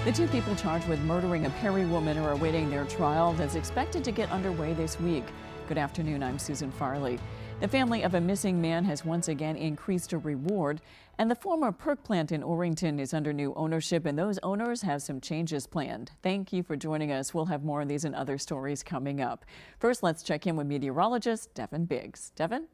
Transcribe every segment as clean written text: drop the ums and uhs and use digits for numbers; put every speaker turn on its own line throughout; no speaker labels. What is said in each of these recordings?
The two people charged with murdering a Perry woman are awaiting their trial that's expected to get underway this week. Good afternoon, I'm Susan Farley. The family of a missing man has once again increased a reward, and the former Perk plant in Orrington is under new ownership, and those owners have some changes planned. Thank you for joining us. We'll have more of these and other stories coming up. First, let's check in with meteorologist Devin Biggs. Devin?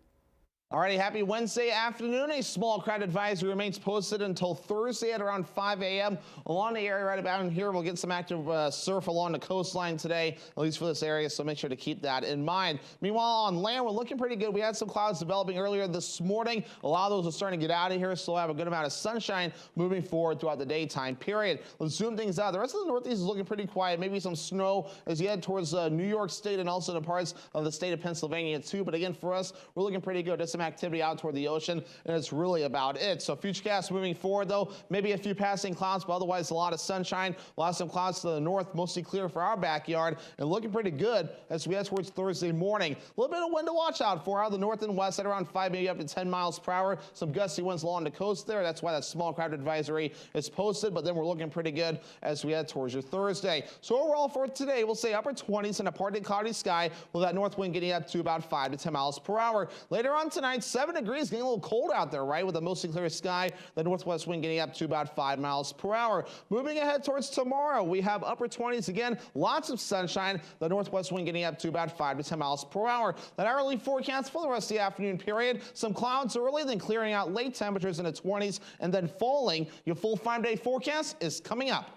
Alrighty, happy Wednesday afternoon. A small crowd advisory remains posted until Thursday at around 5 a.m. along the area right about here. We'll get some active surf along the coastline today, at least for this area, so make sure to keep that in mind. Meanwhile, on land, we're looking pretty good. We had some clouds developing earlier this morning. A lot of those are starting to get out of here, so we'll have a good amount of sunshine moving forward throughout the daytime period. Let's zoom things out. The rest of the Northeast is looking pretty quiet. Maybe some snow as you head towards New York State and also the parts of the state of Pennsylvania too. But again, for us, we're looking pretty good. Just some activity out toward the ocean, and it's really about it. So futurecast moving forward, though, maybe a few passing clouds, but otherwise a lot of sunshine. We'll have some clouds to the north, mostly clear for our backyard, and looking pretty good as we head towards Thursday morning. A little bit of wind to watch out for out of the north and west at around 5, maybe up to 10 miles per hour. Some gusty winds along the coast there. That's why that small crowd advisory is posted, but then we're looking pretty good as we head towards your Thursday. So overall for today, we'll say upper 20s and a partly cloudy sky with that north wind getting up to about 5 to 10 miles per hour. Later on tonight, 7 degrees, getting a little cold out there, right? With a mostly clear sky, the northwest wind getting up to about 5 miles per hour. Moving ahead towards tomorrow, we have upper 20s again, lots of sunshine, the northwest wind getting up to about 5 to 10 miles per hour. That hourly forecast for the rest of the afternoon period, some clouds early, then clearing out late temperatures in the 20s and then falling. Your full 5-day forecast is coming up.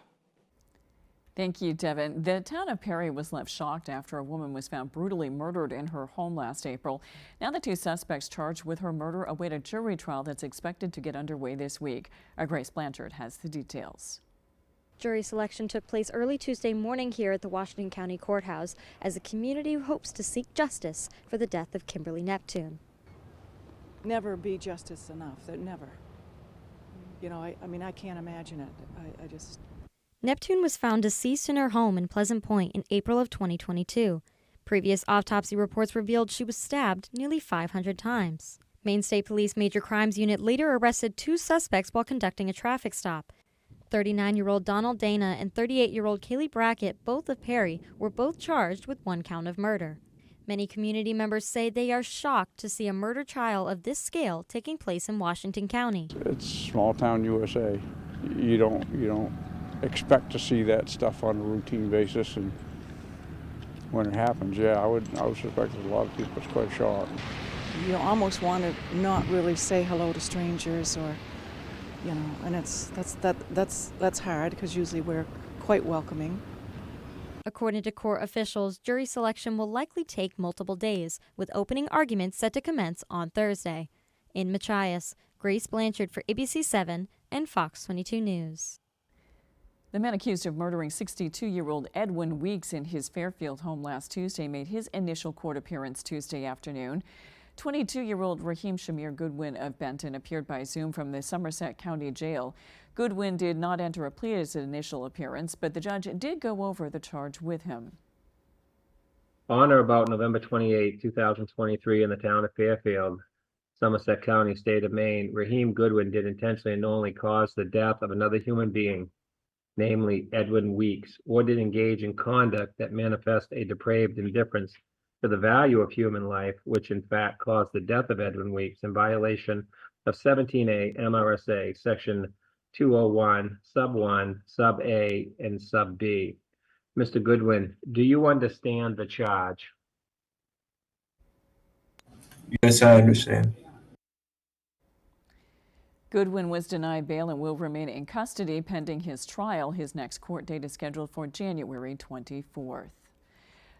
Thank you, Devin. The town of Perry was left shocked after a woman was found brutally murdered in her home last April. Now the two suspects charged with her murder await a jury trial that's expected to get underway this week. Our Grace Blanchard has the details.
Jury selection took place early Tuesday morning here at the Washington County Courthouse as the community hopes to seek justice for the death of Kimberly Neptune.
Never be justice enough. That never. You know, I mean, I can't imagine it. I just...
Neptune was found deceased in her home in Pleasant Point in April of 2022. Previous autopsy reports revealed she was stabbed nearly 500 times. Maine State Police Major Crimes Unit later arrested two suspects while conducting a traffic stop. 39-year-old Donald Dana and 38-year-old Kaylee Brackett, both of Perry, were both charged with one count of murder. Many community members say they are shocked to see a murder trial of this scale taking place in Washington County.
It's small town USA. You don't expect to see that stuff on a routine basis, and when it happens, yeah, I would suspect that a lot of people is quite shocked.
You almost want to not really say hello to strangers, or, you know, and that's hard because usually we're quite welcoming.
According to court officials, jury selection will likely take multiple days, with opening arguments set to commence on Thursday. In Machias, Grace Blanchard for ABC7 and Fox 22 News.
The man accused of murdering 62-year-old Edwin Weeks in his Fairfield home last Tuesday made his initial court appearance Tuesday afternoon. 22-year-old Raheem Shamir Goodwin of Benton appeared by Zoom from the Somerset County Jail. Goodwin did not enter a plea at his initial appearance, but the judge did go over the charge with him.
On or about November 28, 2023, in the town of Fairfield, Somerset County, state of Maine, Raheem Goodwin did intentionally and knowingly cause the death of another human being, namely Edwin Weeks, or did engage in conduct that manifests a depraved indifference to the value of human life, which in fact caused the death of Edwin Weeks in violation of 17A MRSA section 201 sub 1 sub A and sub B. Mr. Goodwin, do you understand the charge?
Yes, I understand.
Goodwin was denied bail and will remain in custody pending his trial. His next court date is scheduled for January 24th.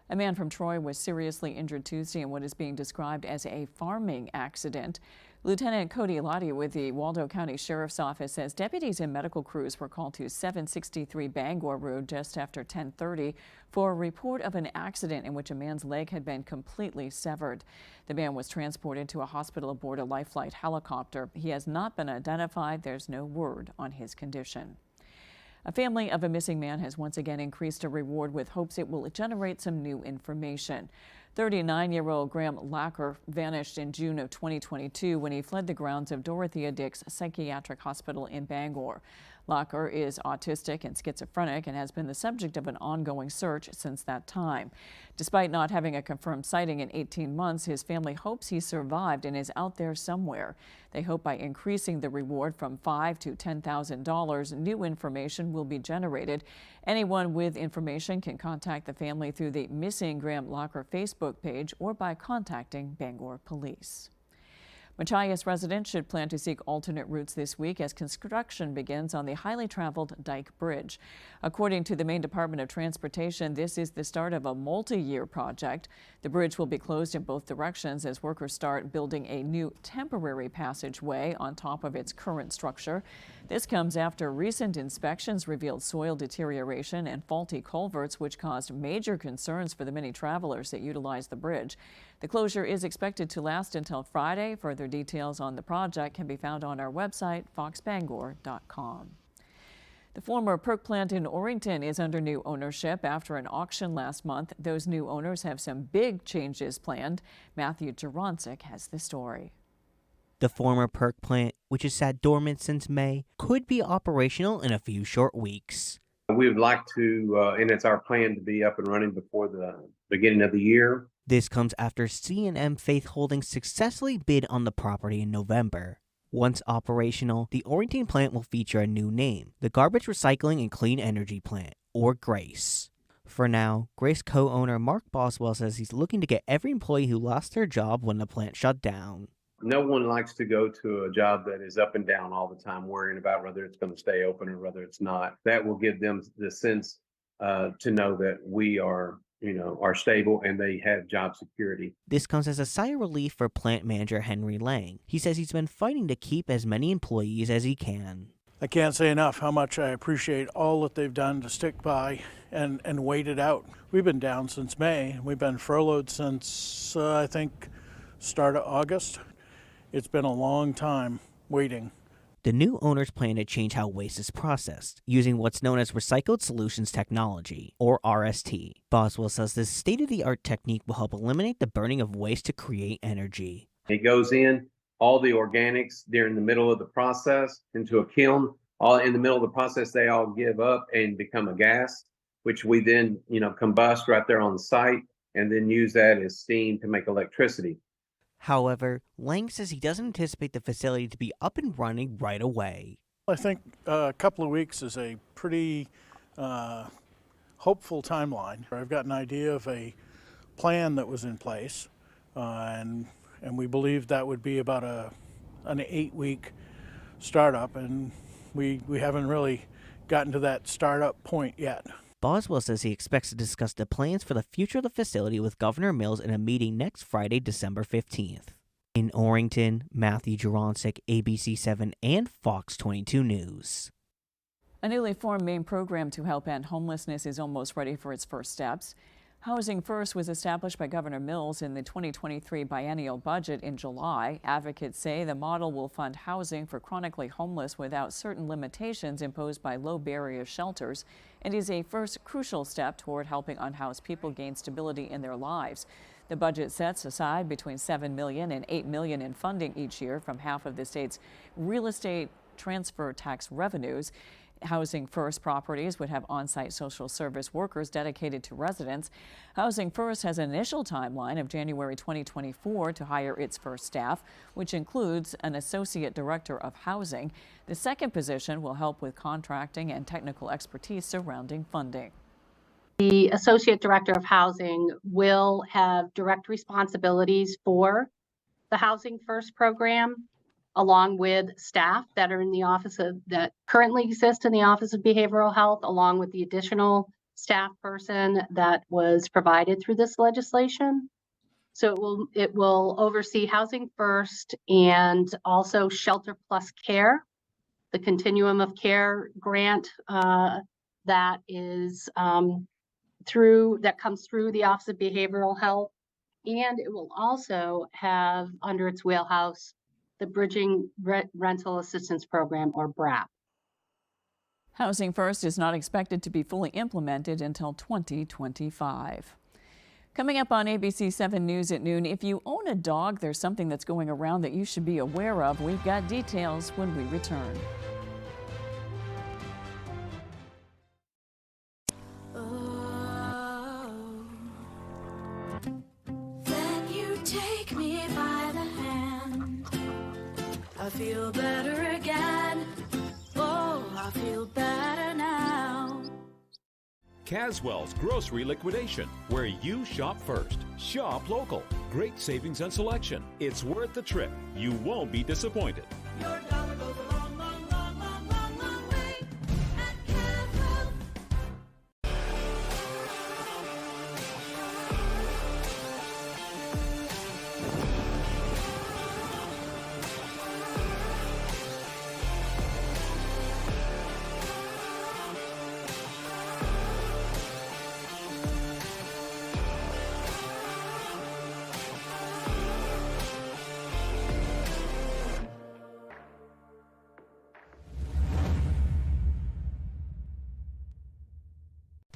A man from Troy was seriously injured Tuesday in what is being described as a farming accident. Lieutenant Cody Lottie with the Waldo County Sheriff's Office says deputies and medical crews were called to 763 Bangor Road just after 10:30 for a report of an accident in which a man's leg had been completely severed. The man was transported to a hospital aboard a Life Flight helicopter. He has not been identified. There's no word on his condition. A family of a missing man has once again increased a reward with hopes it will generate some new information. 39-year-old Graham Lacker vanished in June of 2022 when he fled the grounds of Dorothea Dix Psychiatric Hospital in Bangor. Locker is autistic and schizophrenic and has been the subject of an ongoing search since that time. Despite not having a confirmed sighting in 18 months, his family hopes he survived and is out there somewhere. They hope by increasing the reward from $5,000 to $10,000, new information will be generated. Anyone with information can contact the family through the Missing Graham Locker Facebook page or by contacting Bangor Police. Machias residents should plan to seek alternate routes this week as construction begins on the highly traveled Dyke Bridge. According to the Maine Department of Transportation, this is the start of a multi-year project. The bridge will be closed in both directions as workers start building a new temporary passageway on top of its current structure. This comes after recent inspections revealed soil deterioration and faulty culverts, which caused major concerns for the many travelers that utilize the bridge. The closure is expected to last until Friday. Further details on the project can be found on our website, foxbangor.com. The former Perk plant in Orrington is under new ownership after an auction last month. Those new owners have some big changes planned. Matthew Jaroncic has the story.
The former Perk plant, which has sat dormant since May, could be operational in a few short weeks.
We would like to, and it's our plan to be up and running before the beginning of the year.
This comes after C&M Faith Holdings successfully bid on the property in November. Once operational, the Orrington plant will feature a new name, the Garbage Recycling and Clean Energy Plant, or GRACE. For now, GRACE co-owner Mark Boswell says he's looking to get every employee who lost their job when the plant shut down.
No one likes to go to a job that is up and down all the time, worrying about whether it's going to stay open or whether it's not. That will give them the sense to know that we are stable and they have job security.
This comes as a sigh of relief for plant manager Henry Lang. He says he's been fighting to keep as many employees as he can.
I can't say enough how much I appreciate all that they've done to stick by and wait it out. We've been down since May. We've been furloughed since, I think, start of August. It's been a long time waiting.
The new owners plan to change how waste is processed, using what's known as Recycled Solutions Technology, or RST. Boswell says this state-of-the-art technique will help eliminate the burning of waste to create energy.
It goes in, all the organics during the middle of the process into a kiln. All in the middle of the process, they all give up and become a gas, which we then, combust right there on the site and then use that as steam to make electricity.
However, Lang says he doesn't anticipate the facility to be up and running right away.
I think a couple of weeks is a pretty hopeful timeline. I've got an idea of a plan that was in place, and we believe that would be about an 8-week startup, and we haven't really gotten to that startup point yet.
Boswell says he expects to discuss the plans for the future of the facility with Governor Mills in a meeting next Friday, December 15th. In Orrington, Matthew Jaroncic, ABC7 and Fox 22 News.
A newly formed Maine program to help end homelessness is almost ready for its first steps. Housing First was established by Governor Mills in the 2023 biennial budget in July. Advocates say the model will fund housing for chronically homeless without certain limitations imposed by low-barrier shelters and is a first crucial step toward helping unhoused people gain stability in their lives. The budget sets aside between $7 million and $8 million in funding each year from half of the state's real estate transfer tax revenues. Housing First properties would have on-site social service workers dedicated to residents. Housing First has an initial timeline of January 2024 to hire its first staff, which includes an associate director of housing. The second position will help with contracting and technical expertise surrounding funding.
The associate director of housing will have direct responsibilities for the Housing First program, along with staff that are in the that currently exist in the Office of Behavioral Health, along with the additional staff person that was provided through this legislation. So it will oversee Housing First and also Shelter Plus Care, the Continuum of Care grant that is that comes through the Office of Behavioral Health, and it will also have under its wheelhouse the Bridging Rental Assistance Program, or BRAP.
Housing First is not expected to be fully implemented until 2025. Coming up on ABC 7 News at noon, if you own a dog, there's something that's going around that you should be aware of. We've got details when we return.
I feel better again. Oh, I feel better now.
Caswell's Grocery Liquidation, where you shop first. Shop local. Great savings and selection. It's worth the trip. You won't be disappointed.
Your dollar goes a long, long, long, long, long, long way at Caswell.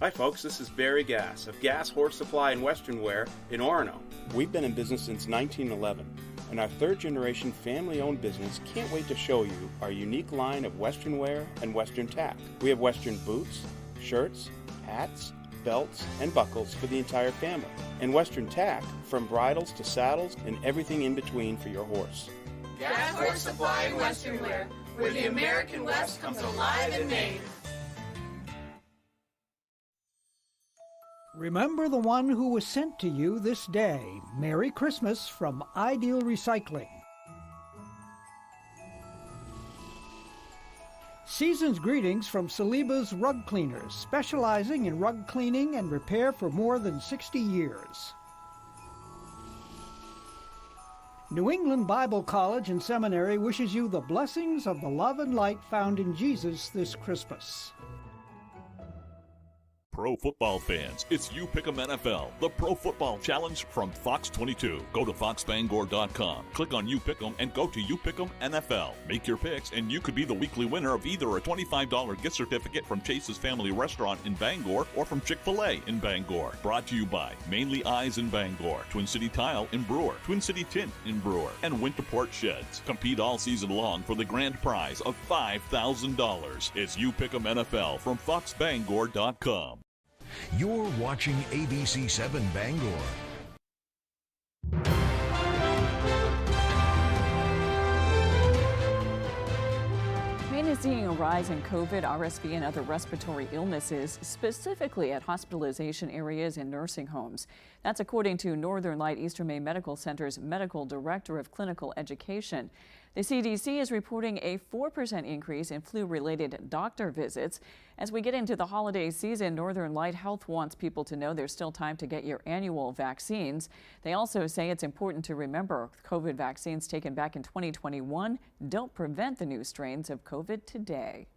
Hi folks, this is Barry Gass of Gas Horse Supply and Western Wear in Orono. We've been in business since 1911, and our third-generation family-owned business can't wait to show you our unique line of Western wear and Western tack. We have Western boots, shirts, hats, belts, and buckles for the entire family, and Western tack from bridles to saddles and everything in between for your horse.
Gas Horse Supply and Western Wear, where the American West comes alive in Maine.
Remember the one who was sent to you this day. Merry Christmas from Ideal Recycling. Season's greetings from Saliba's Rug Cleaners, specializing in rug cleaning and repair for more than 60 years. New England Bible College and Seminary wishes you the blessings of the love and light found in Jesus this Christmas.
Pro football fans, it's You Pick'em NFL, the Pro Football Challenge from Fox 22. Go to foxbangor.com, click on You Pick'em, and go to You Pick'em NFL. Make your picks, and you could be the weekly winner of either a $25 gift certificate from Chase's Family Restaurant in Bangor or from Chick-fil-A in Bangor. Brought to you by Mainly Eyes in Bangor, Twin City Tile in Brewer, Twin City Tint in Brewer, and Winterport Sheds. Compete all season long for the grand prize of $5,000. It's You Pick'em NFL from foxbangor.com.
You're watching ABC 7 Bangor.
Maine is seeing a rise in COVID, RSV, and other respiratory illnesses, specifically at hospitalization areas and nursing homes. That's according to Northern Light Eastern Maine Medical Center's Medical Director of Clinical Education. The CDC is reporting a 4% increase in flu-related doctor visits. As we get into the holiday season, Northern Light Health wants people to know there's still time to get your annual vaccines. They also say it's important to remember COVID vaccines taken back in 2021 don't prevent the new strains of COVID today.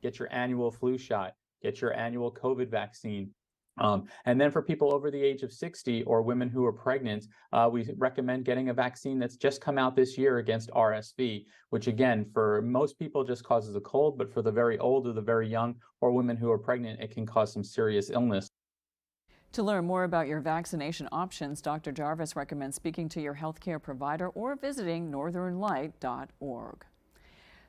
Get your annual flu shot, get your annual COVID vaccine. And then for people over the age of 60 or women who are pregnant, we recommend getting a vaccine that's just come out this year against RSV, which again, for most people just causes a cold, but for the very old or the very young or women who are pregnant, it can cause some serious illness.
To learn more about your vaccination options, Dr. Jarvis recommends speaking to your healthcare provider or visiting northernlight.org.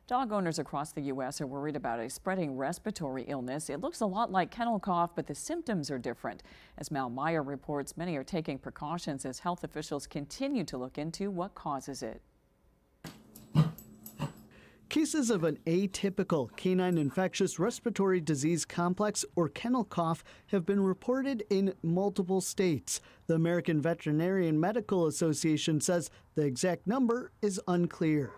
Dog owners across the U.S. are worried about a spreading respiratory illness. It looks a lot like kennel cough, but the symptoms are different. As Mal Meyer reports, many are taking precautions as health officials continue to look into what causes it.
Cases of an atypical canine infectious respiratory disease complex, or kennel cough, have been reported in multiple states. The American Veterinary Medical Association says the exact number is unclear.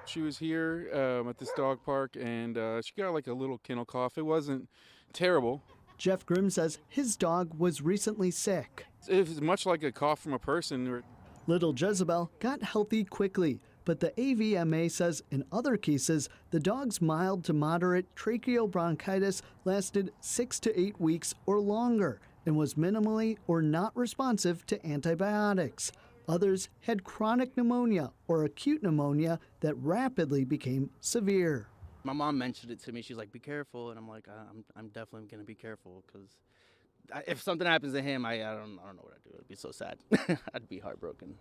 She was here at this dog park, and she got like a little kennel cough. It wasn't terrible.
Jeff Grimm says his dog was recently sick.
It was much like a cough from a person.
Little Jezebel got healthy quickly, but the AVMA says in other cases, the dog's mild to moderate tracheobronchitis lasted 6 to 8 weeks or longer and was minimally or not responsive to antibiotics. Others had chronic pneumonia or acute pneumonia that rapidly became severe.
My mom mentioned it to me. She's like, be careful. And I'm like, I'm definitely going to be careful, because if something happens to him, I don't know what I'd do. It'd be so sad. I'd be heartbroken.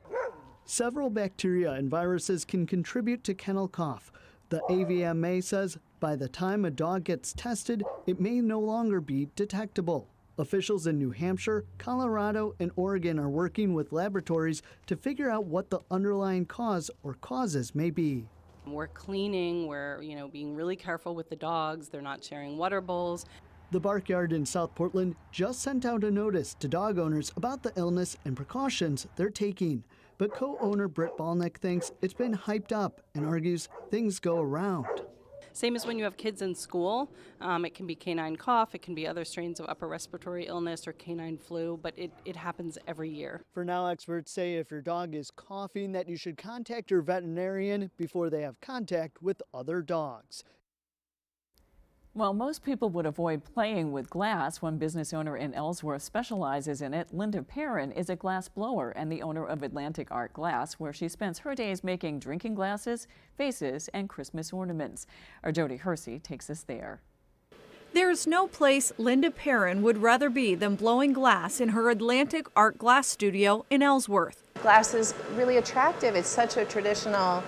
Several bacteria and viruses can contribute to kennel cough. The AVMA says by the time a dog gets tested, it may no longer be detectable. Officials in New Hampshire, Colorado, and Oregon are working with laboratories to figure out what the underlying cause or causes may be.
We're cleaning, we're, being really careful with the dogs. They're not sharing water bowls.
The Barkyard in South Portland just sent out a notice to dog owners about the illness and precautions they're taking. But co-owner Britt Balnick thinks it's been hyped up and argues things go around.
Same as when you have kids in school. It can be canine cough, it can be other strains of upper respiratory illness or canine flu, but it happens every year.
For now, experts say if your dog is coughing that you should contact your veterinarian before they have contact with other dogs.
Well, most people would avoid playing with glass. One business owner in Ellsworth specializes in it. Linda Perrin is a glass blower and the owner of Atlantic Art Glass, where she spends her days making drinking glasses, vases, and Christmas ornaments. Our Jody Hersey takes us there.
There's no place Linda Perrin would rather be than blowing glass in her Atlantic Art Glass studio in Ellsworth.
Glass is really attractive. It's such a traditional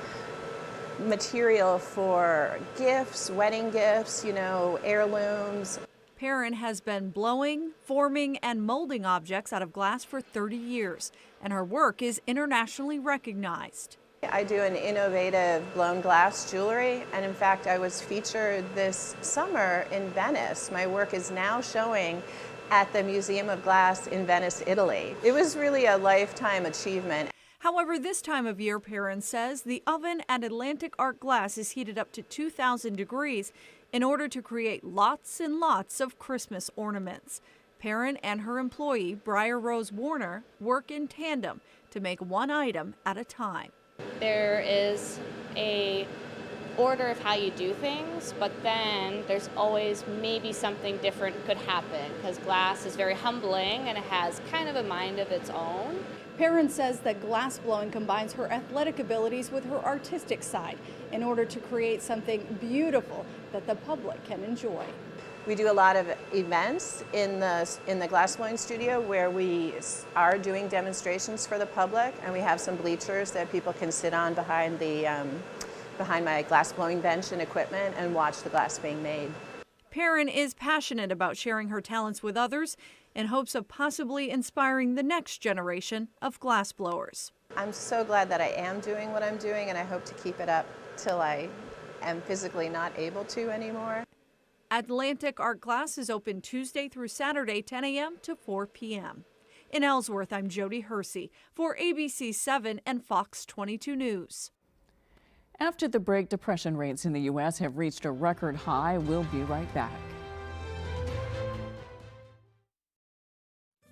material for gifts, wedding gifts, heirlooms.
Perrin has been blowing, forming, and molding objects out of glass for 30 years, and her work is internationally recognized.
I do an innovative blown glass jewelry, and in fact I was featured this summer in Venice. My work is now showing at the Museum of Glass in Venice, Italy. It was really a lifetime achievement.
However, this time of year, Perrin says, the oven at Atlantic Art Glass is heated up to 2,000 degrees in order to create lots and lots of Christmas ornaments. Perrin and her employee, Briar Rose Warner, work in tandem to make one item at a time.
There is a order of how you do things, but then there's always maybe something different could happen because glass is very humbling and it has kind of a mind of its own.
Perrin says that glass blowing combines her athletic abilities with her artistic side in order to create something beautiful that the public can enjoy.
We do a lot of events in the glass blowing studio where we are doing demonstrations for the public, and we have some bleachers that people can sit on behind my glass blowing bench and equipment and watch the glass being made.
Perrin is passionate about sharing her talents with others in hopes of possibly inspiring the next generation of glass blowers.
I'm so glad that I am doing what I'm doing, and I hope to keep it up till I am physically not able to anymore.
Atlantic Art Glass is open Tuesday through Saturday, 10 a.m. to 4 p.m. In Ellsworth, I'm Jody Hersey for ABC 7 and Fox 22 News.
After the break, depression rates in the U.S. have reached a record high. We'll be right back.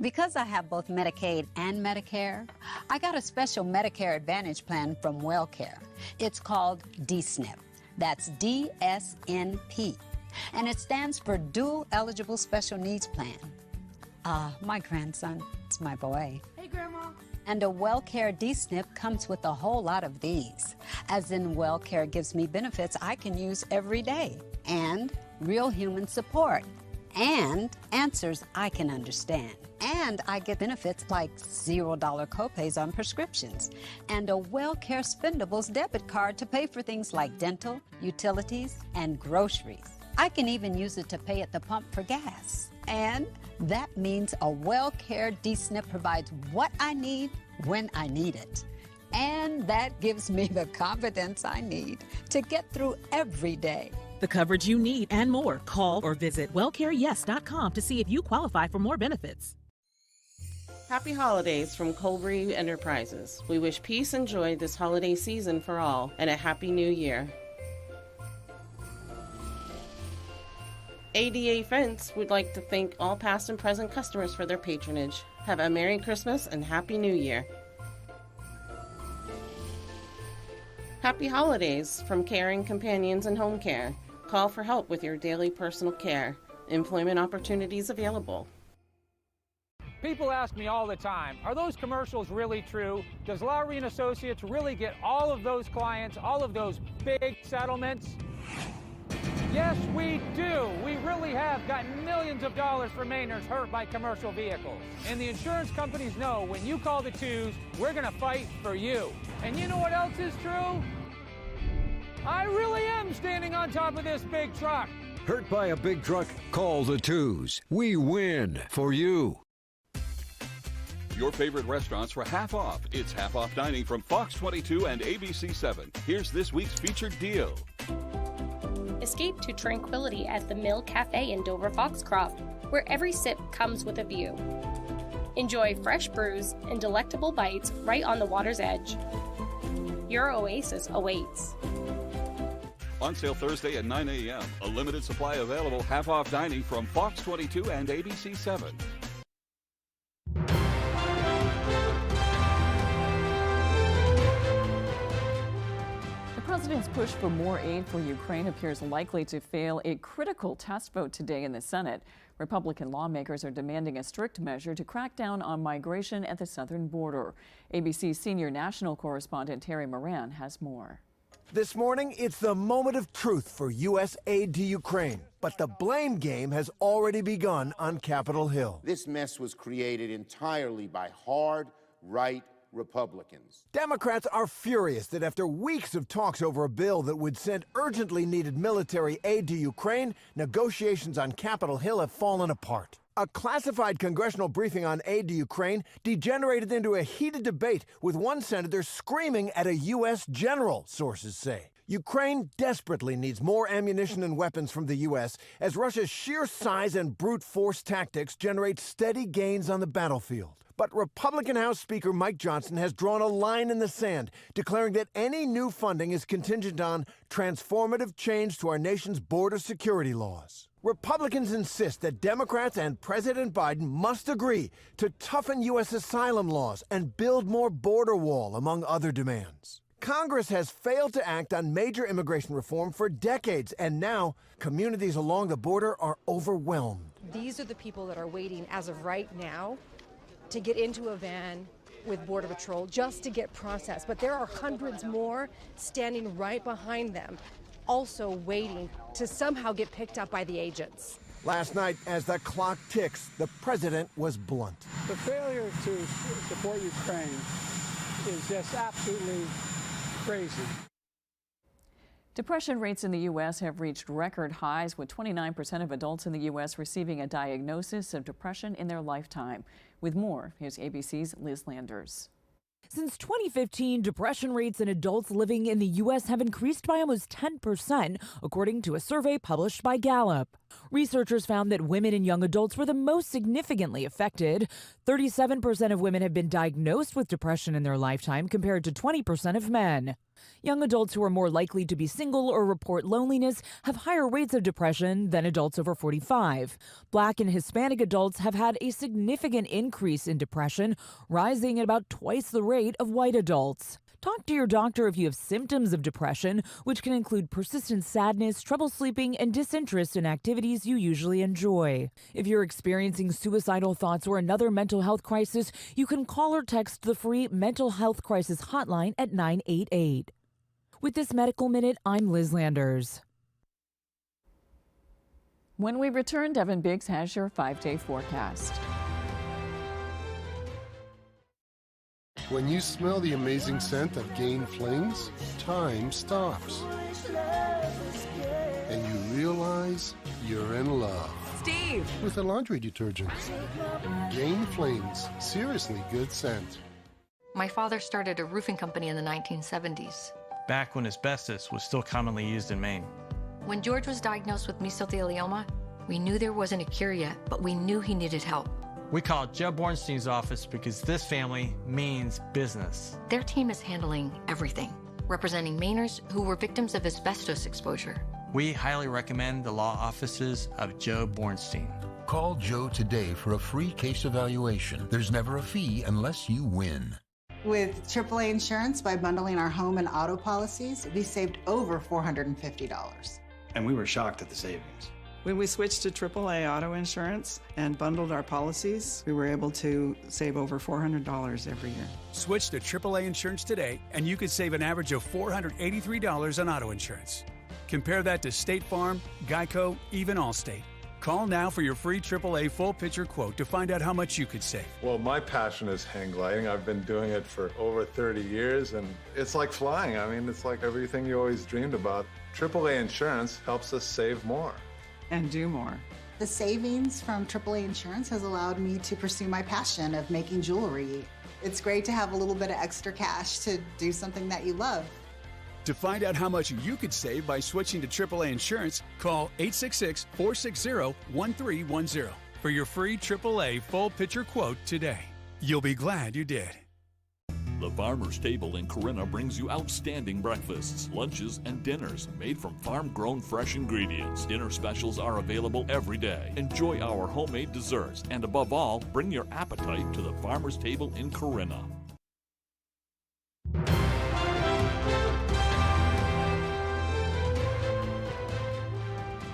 Because I have both Medicaid and Medicare, I got a special Medicare Advantage plan from WellCare. It's called DSNP. That's DSNP. And it stands for Dual Eligible Special Needs Plan. My grandson, it's my boy.
Hey, Grandma.
And a WellCare DSNP comes with a whole lot of these. As in, WellCare gives me benefits I can use every day, and real human support, and answers I can understand. And I get benefits like $0 copays on prescriptions, and a WellCare Spendables debit card to pay for things like dental, utilities, and groceries. I can even use it to pay at the pump for gas. And that means a WellCare DSNP provides what I need when I need it. And that gives me the confidence I need to get through every day.
The coverage you need and more. Call or visit wellcareyes.com to see if you qualify for more benefits.
Happy holidays from Colbury Enterprises. We wish peace and joy this holiday season for all, and a happy new year. ADA Fence would like to thank all past and present customers for their patronage. Have a Merry Christmas and Happy New Year. Happy holidays from Caring Companions and Home Care. Call for help with your daily personal care. Employment opportunities available.
People ask me all the time, are those commercials really true? Does Lowry & Associates really get all of those clients, all of those big settlements? Yes, we do. We really have gotten millions of dollars for Mainers hurt by commercial vehicles. And the insurance companies know when you call the twos, we're going to fight for you. And you know what else is true? I really am standing on top of this big truck.
Hurt by a big truck? Call the twos. We win for you.
your favorite restaurants for half off. It's half off dining from Fox 22 and ABC 7. Here's this week's featured deal.
Escape to tranquility at the Mill Cafe in Dover Foxcroft, where every sip comes with a view. Enjoy fresh brews and delectable bites right on the water's edge. Your oasis awaits.
On sale Thursday at 9 a.m. A limited supply available half off dining from Fox 22 and ABC 7.
The president's push for more aid for Ukraine appears likely to fail a critical test vote today in the Senate. Republican lawmakers are demanding a strict measure to crack down on migration at the southern border. ABC's senior national correspondent Terry Moran has more.
This morning, it's the moment of truth for U.S. aid to Ukraine. But the blame game has already begun on Capitol Hill.
This mess was created entirely by hard right Republicans.
Democrats are furious that after weeks of talks over a bill that would send urgently needed military aid to Ukraine, negotiations on Capitol Hill have fallen apart. A classified congressional briefing on aid to Ukraine degenerated into a heated debate, with one senator screaming at a U.S. general, sources say. Ukraine desperately needs more ammunition and weapons from the U.S. as Russia's sheer size and brute force tactics generate steady gains on the battlefield. But Republican House Speaker Mike Johnson has drawn a line in the sand, declaring that any new funding is contingent on transformative change to our nation's border security laws. Republicans insist that Democrats and President Biden must agree to toughen U.S. asylum laws and build more border wall, among other demands. Congress has failed to act on major immigration reform for decades, and now communities along the border are overwhelmed.
These are the people that are waiting as of right now to get into a van with Border Patrol just to get processed. But there are hundreds more standing right behind them, also waiting to somehow get picked up by the agents.
Last night, as the clock ticks, the president was blunt.
The failure to support Ukraine is just absolutely crazy.
Depression rates in the U.S. have reached record highs, with 29% of adults in the U.S. receiving a diagnosis of depression in their lifetime. With more, here's ABC's Liz Landers.
Since 2015, depression rates in adults living in the U.S. have increased by almost 10%, according to a survey published by Gallup. Researchers found that women and young adults were the most significantly affected. 37% of women have been diagnosed with depression in their lifetime, compared to 20% of men. Young adults who are more likely to be single or report loneliness have higher rates of depression than adults over 45. Black and Hispanic adults have had a significant increase in depression, rising at about twice the rate of white adults. Talk to your doctor if you have symptoms of depression, which can include persistent sadness, trouble sleeping, and disinterest in activities you usually enjoy. If you're experiencing suicidal thoughts or another mental health crisis, you can call or text the free Mental Health Crisis Hotline at 988. With this Medical Minute, I'm Liz Landers.
When we return, Devin Biggs has your 5-day forecast.
When you smell the amazing scent of Gain Flings, time stops. And you realize you're in love.
Steve!
With a laundry detergent. Gain Flings, seriously good scent.
My father started a roofing company in the 1970s.
Back when asbestos was still commonly used in Maine.
When George was diagnosed with mesothelioma, we knew there wasn't a cure yet, but we knew he needed help.
We called Joe Bornstein's office because this family means business.
Their team is handling everything, representing Mainers who were victims of asbestos exposure.
We highly recommend the law offices of Joe Bornstein.
Call Joe today for a free case evaluation. There's never a fee unless you win.
With AAA insurance, by bundling our home and auto policies, we saved over $450.
And we were shocked at the savings.
When we switched to AAA auto insurance and bundled our policies, we were able to save over $400 every year.
Switch to AAA insurance today, and you could save an average of $483 on auto insurance. Compare that to State Farm, Geico, even Allstate. Call now for your free AAA full picture quote to find out how much you could save.
Well, my passion is hang gliding. I've been doing it for over 30 years, and it's like flying. I mean, it's like everything you always dreamed about. AAA insurance helps us save more.
And do more.
The savings from AAA Insurance has allowed me to pursue my passion of making jewelry. It's great to have a little bit of extra cash to do something that you love.
To find out how much you could save by switching to AAA Insurance, call 866-460-1310 for your free AAA full picture quote today. You'll be glad you did.
The Farmer's Table in Corinna brings you outstanding breakfasts, lunches, and dinners made from farm-grown fresh ingredients. Dinner specials are available every day. Enjoy our homemade desserts, and above all, bring your appetite to the Farmer's Table in Corinna.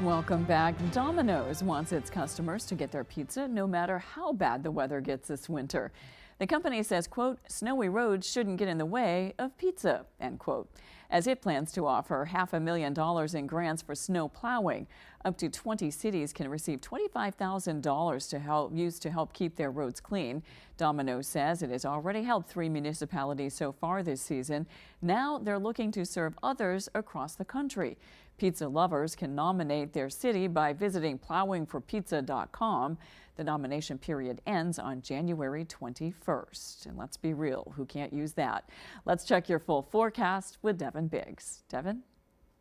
Welcome back. Domino's wants its customers to get their pizza no matter how bad the weather gets this winter. The company says, quote, snowy roads shouldn't get in the way of pizza, end quote, as it plans to offer $500,000 in grants for snow plowing. Up to 20 cities can receive $25,000 to help keep their roads clean. Domino's says it has already helped 3 municipalities so far this season. Now they're looking to serve others across the country. Pizza lovers can nominate their city by visiting plowingforpizza.com. The nomination period ends on January 21st. And let's be real, who can't use that? Let's check your full forecast with Devin Biggs. Devin?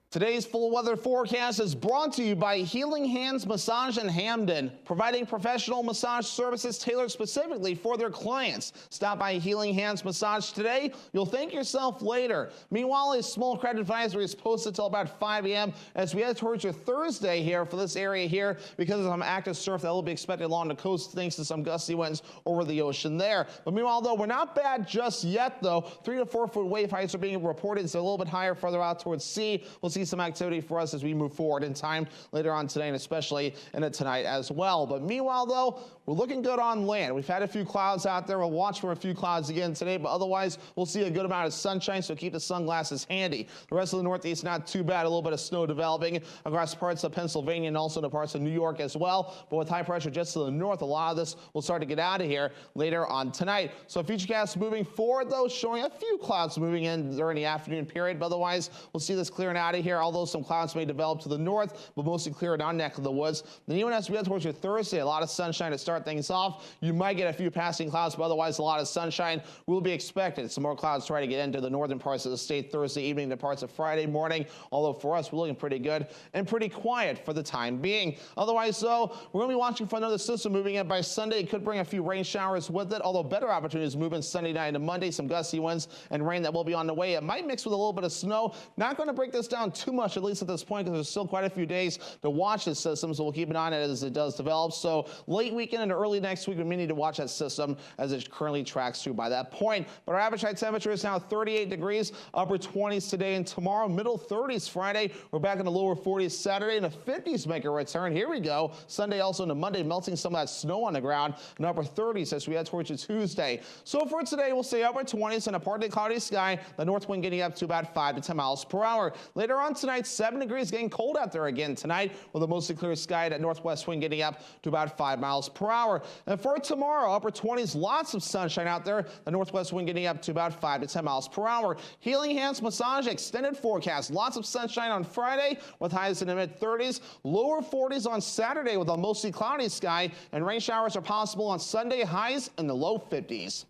Today's full weather forecast is brought to you by Healing Hands Massage in Hamden, providing professional massage services tailored specifically for their clients. Stop by Healing Hands Massage today. You'll thank yourself later. Meanwhile, a small crowd advisory is posted till about 5 a.m. as we head towards your Thursday here for this area here because of some active surf that will be expected along the coast thanks to some gusty winds over the ocean there. But meanwhile, though, we're not bad just yet, though. 3 to 4 foot wave heights are being reported. It's a little bit higher further out towards sea. We'll see some activity for us as we move forward in time later on today and especially into tonight as well. But meanwhile, though, we're looking good on land. We've had a few clouds out there. We'll watch for a few clouds again today, but otherwise we'll see a good amount of sunshine, so keep the sunglasses handy. The rest of the Northeast, not too bad. A little bit of snow developing across parts of Pennsylvania and also the parts of New York as well. But with high pressure just to the north, a lot of this will start to get out of here later on tonight. So futurecast moving forward, though, showing a few clouds moving in during the afternoon period, but otherwise we'll see this clearing out of here, although some clouds may develop to the north, but mostly clear in our neck of the woods. Then even as we head towards your Thursday, a lot of sunshine to start things off. You might get a few passing clouds, but otherwise a lot of sunshine will be expected. Some more clouds try to get into the northern parts of the state Thursday evening to parts of Friday morning, although for us we're looking pretty good and pretty quiet for the time being. Otherwise, though, we're going to be watching for another system moving in by Sunday. It could bring a few rain showers with it, although better opportunities moving Sunday night into Monday. Some gusty winds and rain that will be on the way. It might mix with a little bit of snow. Not going to break this down too much, at least at this point, because there's still quite a few days to watch this system, so we'll keep an eye on it as it does develop. So late weekend and early next week, we may need to watch that system as it currently tracks through by that point. But our average high temperature is now 38 degrees, upper 20s today and tomorrow, middle 30s Friday. We're back in the lower 40s Saturday, and the 50s make a return. Here we go. Sunday also into Monday, melting some of that snow on the ground, and upper 30s as we head towards Tuesday. So for today, we'll say upper 20s and a partly cloudy sky, the north wind getting up to about 5 to 10 miles per hour. Later on tonight, 7 degrees, getting cold out there again tonight with a mostly clear sky, that northwest wind getting up to about 5 miles per hour. And for tomorrow, upper 20s, lots of sunshine out there, the northwest wind getting up to about 5 to 10 miles per hour. Healing Hands Massage, extended forecast, lots of sunshine on Friday with highs in the mid 30s, lower 40s on Saturday with a mostly cloudy sky, and rain showers are possible on Sunday, highs in the low 50s.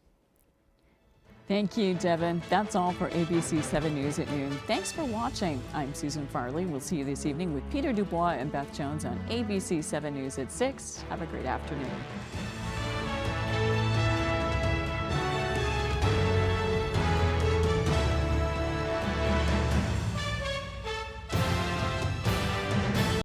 Thank you, Devin. That's all for ABC 7 News at noon. Thanks for watching. I'm Susan Farley. We'll see you this evening with Peter Dubois and Beth Jones on ABC 7 News at 6. Have a great afternoon.